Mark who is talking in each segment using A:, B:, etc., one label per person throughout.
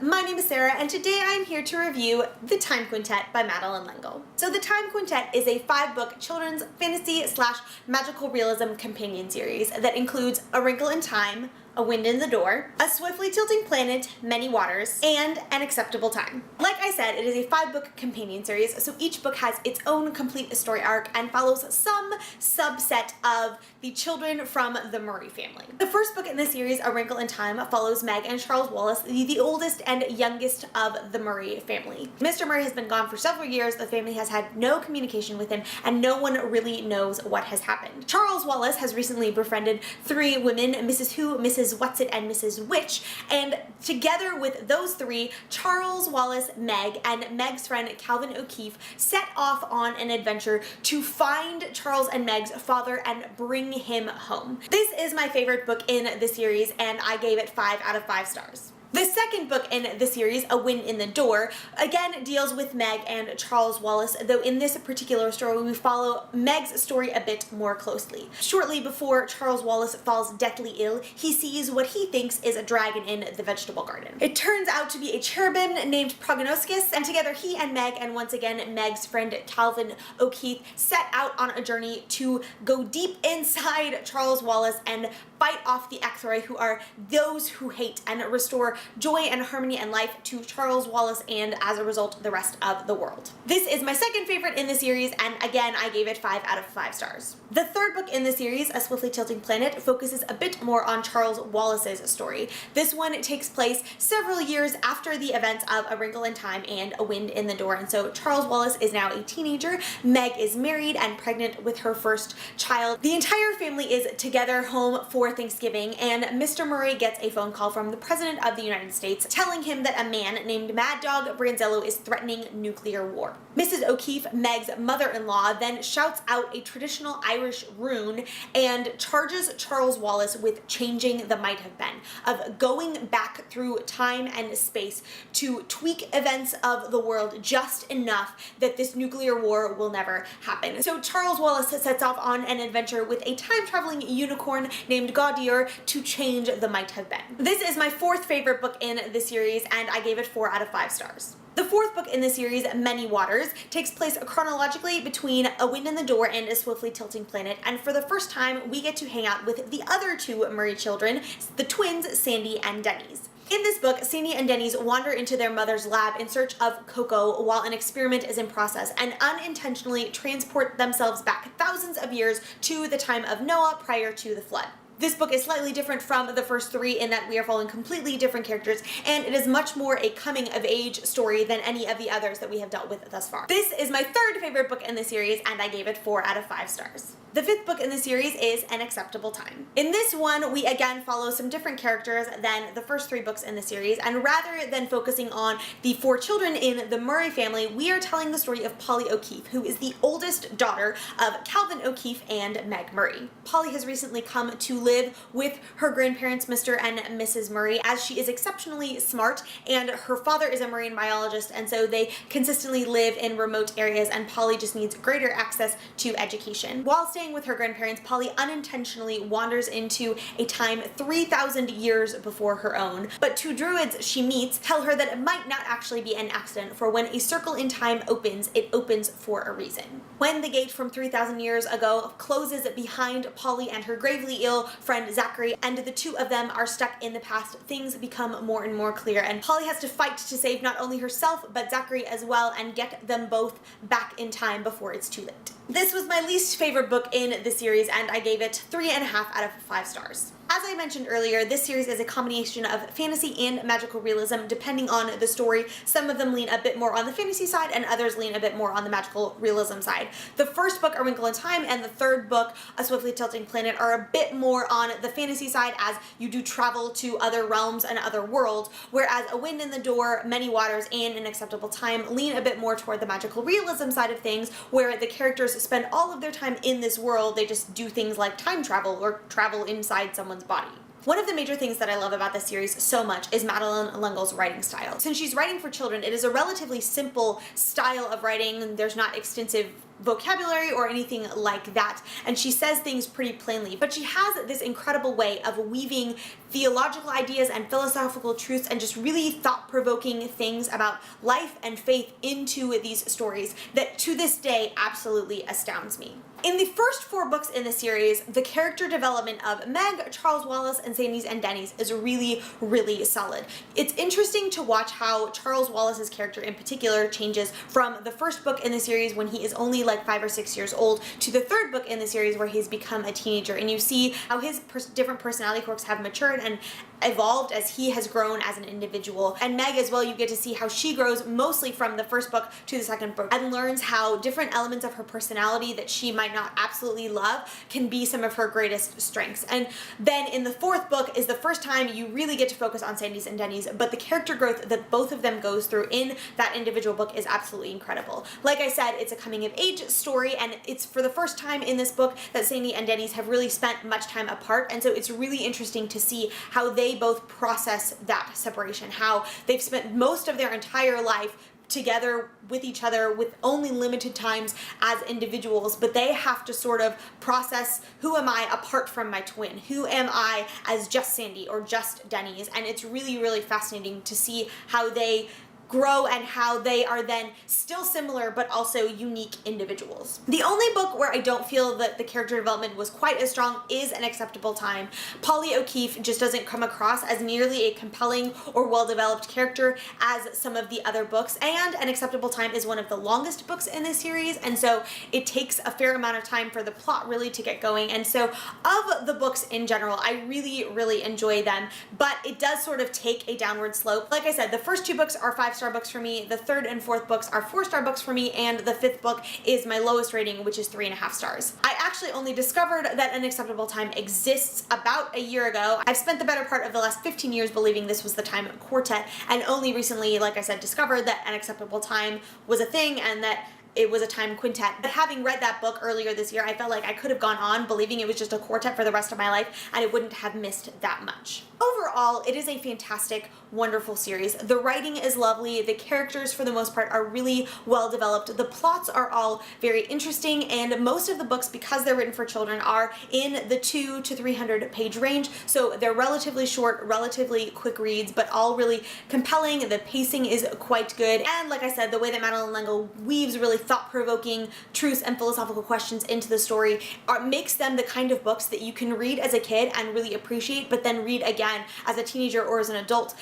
A: my name is Sarah and today I'm here to review The Time Quintet by Madeleine L'Engle. So The Time Quintet is a 5-book children's fantasy / magical realism companion series that includes A Wrinkle in Time, A Wind in the Door, A Swiftly Tilting Planet, Many Waters, and An Acceptable Time. Like I said, it is a 5-book companion series, so each book has its own complete story arc and follows some subset of the children from the Murray family. The first book in the series, A Wrinkle in Time, follows Meg and Charles Wallace, the oldest and youngest of the Murray family. Mr. Murray has been gone for several years, the family has had no communication with him, and no one really knows what has happened. Charles Wallace has recently befriended 3 women, Mrs. Who, Mrs. Whatsit, and Mrs. Witch, and together with those 3, Charles Wallace, Meg, and Meg's friend Calvin O'Keefe set off on an adventure to find Charles and Meg's father and bring him home. This is my favorite book in the series, and I gave it 5 out of 5 stars. The second book in the series, A Wind in the Door, again deals with Meg and Charles Wallace, though in this particular story we follow Meg's story a bit more closely. Shortly before Charles Wallace falls deathly ill, he sees what he thinks is a dragon in the vegetable garden. It turns out to be a cherubim named Prognoscus, and together he and Meg, and once again Meg's friend Calvin O'Keefe, set out on a journey to go deep inside Charles Wallace and fight off the Ecthoi, who are those who hate, and restore joy and harmony and life to Charles Wallace and, as a result, the rest of the world. This is my second favorite in the series, and again I gave it 5 out of 5 stars. The third book in the series, A Swiftly Tilting Planet, focuses a bit more on Charles Wallace's story. This one takes place several years after the events of A Wrinkle in Time and A Wind in the Door, and so Charles Wallace is now a teenager, Meg is married and pregnant with her first child. The entire family is together home for Thanksgiving, and Mr. Murray gets a phone call from the President of the United States telling him that a man named Mad Dog Branzello is threatening nuclear war. Mrs. O'Keefe, Meg's mother-in-law, then shouts out a traditional Irish rune and charges Charles Wallace with changing the might have been, of going back through time and space to tweak events of the world just enough that this nuclear war will never happen. So Charles Wallace sets off on an adventure with a time-traveling unicorn named Gaudier to change the might have been. This is my 4th favorite book in the series, and I gave it 4 out of 5 stars. The 4th book in the series, Many Waters, takes place chronologically between A Wind in the Door and A Swiftly Tilting Planet, and for the first time we get to hang out with the other 2 Murray children, the twins Sandy and Denny's. In this book, Sandy and Denny's wander into their mother's lab in search of cocoa while an experiment is in process and unintentionally transport themselves back thousands of years to the time of Noah prior to the flood. This book is slightly different from the first 3 in that we are following completely different characters, and it is much more a coming-of-age story than any of the others that we have dealt with thus far. This is my 3rd favorite book in the series, and I gave it 4 out of 5 stars. The 5th book in the series is An Acceptable Time. In this one, we again follow some different characters than the first 3 books in the series, and rather than focusing on the 4 children in the Murray family, we are telling the story of Polly O'Keefe, who is the oldest daughter of Calvin O'Keefe and Meg Murray. Polly has recently come to live with her grandparents, Mr. and Mrs. Murray, as she is exceptionally smart, and her father is a marine biologist, and so they consistently live in remote areas, and Polly just needs greater access to education. While staying with her grandparents, Polly unintentionally wanders into a time 3,000 years before her own, but 2 druids she meets tell her that it might not actually be an accident, for when a circle in time opens, it opens for a reason. When the gate from 3,000 years ago closes behind Polly and her gravely ill friend Zachary, and the 2 of them are stuck in the past, things become more and more clear, and Polly has to fight to save not only herself but Zachary as well and get them both back in time before it's too late. This was my least favorite book in the series, and I gave it 3.5 out of 5 stars. As I mentioned earlier, this series is a combination of fantasy and magical realism depending on the story. Some of them lean a bit more on the fantasy side and others lean a bit more on the magical realism side. The first book, A Wrinkle in Time, and the third book, A Swiftly Tilting Planet, are a bit more on the fantasy side as you do travel to other realms and other worlds, whereas A Wind in the Door, Many Waters, and An Acceptable Time lean a bit more toward the magical realism side of things, where the characters spend all of their time in this world. They just do things like time travel or travel inside someone's body. One of the major things that I love about this series so much is Madeleine L'Engle's writing style. Since she's writing for children, it is a relatively simple style of writing. There's not extensive vocabulary or anything like that, and she says things pretty plainly, but she has this incredible way of weaving theological ideas and philosophical truths and just really thought-provoking things about life and faith into these stories that to this day absolutely astounds me. In the first 4 books in the series, the character development of Meg, Charles Wallace, and Sandy's and Denny's is really, really solid. It's interesting to watch how Charles Wallace's character in particular changes from the first book in the series when he is only like 5 or 6 years old to the third book in the series where he's become a teenager, and you see how his different personality quirks have matured and evolved as he has grown as an individual. And Meg as well, you get to see how she grows mostly from the first book to the second book and learns how different elements of her personality that she might not absolutely love can be some of her greatest strengths. And then in the 4th book is the first time you really get to focus on Sandy's and Denny's, but the character growth that both of them goes through in that individual book is absolutely incredible. Like I said, it's a coming of age story, and it's for the first time in this book that Sandy and Denny's have really spent much time apart, and so it's really interesting to see how they both process that separation, how they've spent most of their entire life together with each other with only limited times as individuals, but they have to sort of process, who am I apart from my twin? Who am I as just Sandy or just Denny's? And it's really, really fascinating to see how they grow and how they are then still similar but also unique individuals. The only book where I don't feel that the character development was quite as strong is An Acceptable Time. Polly O'Keefe just doesn't come across as nearly a compelling or well-developed character as some of the other books, and An Acceptable Time is one of the longest books in this series, and so it takes a fair amount of time for the plot really to get going. And so of the books in general, I really, really enjoy them, but it does sort of take a downward slope. Like I said, the first 2 books are 5-star books for me, the 3rd and 4th books are 4-star books for me, and the 5th book is my lowest rating, which is 3.5 stars. I actually only discovered that An Acceptable Time exists about a year ago. I've spent the better part of the last 15 years believing this was the time quartet, and only recently, like I said, discovered that An Acceptable Time was a thing and that it was a time quintet. But having read that book earlier this year, I felt like I could have gone on believing it was just a quartet for the rest of my life, and I wouldn't have missed that much. Overall, it is a fantastic, wonderful series. The writing is lovely, the characters for the most part are really well developed, the plots are all very interesting, and most of the books, because they're written for children, are in the 200 to 300 page range, so they're relatively short, relatively quick reads, but all really compelling. The pacing is quite good, and like I said, the way that Madeleine L'Engle weaves really thought-provoking truths and philosophical questions into the story makes them the kind of books that you can read as a kid and really appreciate, but then read again as a teenager or as an adult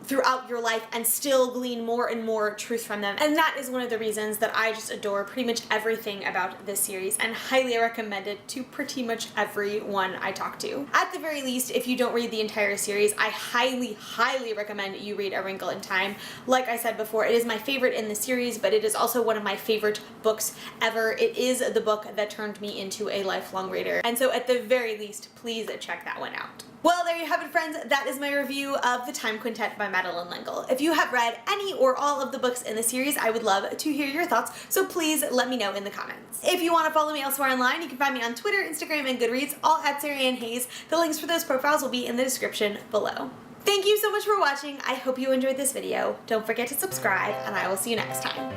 A: throughout your life and still glean more and more truth from them. And that is one of the reasons that I just adore pretty much everything about this series and highly recommend it to pretty much everyone I talk to. At the very least, if you don't read the entire series, I highly, highly recommend you read A Wrinkle in Time. Like I said before, it is my favorite in the series, but it is also one of my favorite books ever. It is the book that turned me into a lifelong reader. And so at the very least, please check that one out. Well, there you have it, friends. That is my review of The Time Quintet by Madeleine L'Engle. If you have read any or all of the books in the series, I would love to hear your thoughts, so please let me know in the comments. If you want to follow me elsewhere online, you can find me on Twitter, Instagram, and Goodreads, all at Sarah Ann Hayes. The links for those profiles will be in the description below. Thank you so much for watching. I hope you enjoyed this video. Don't forget to subscribe, and I will see you next time.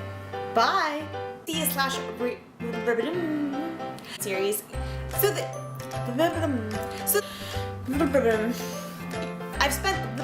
A: Bye! Series. I've spent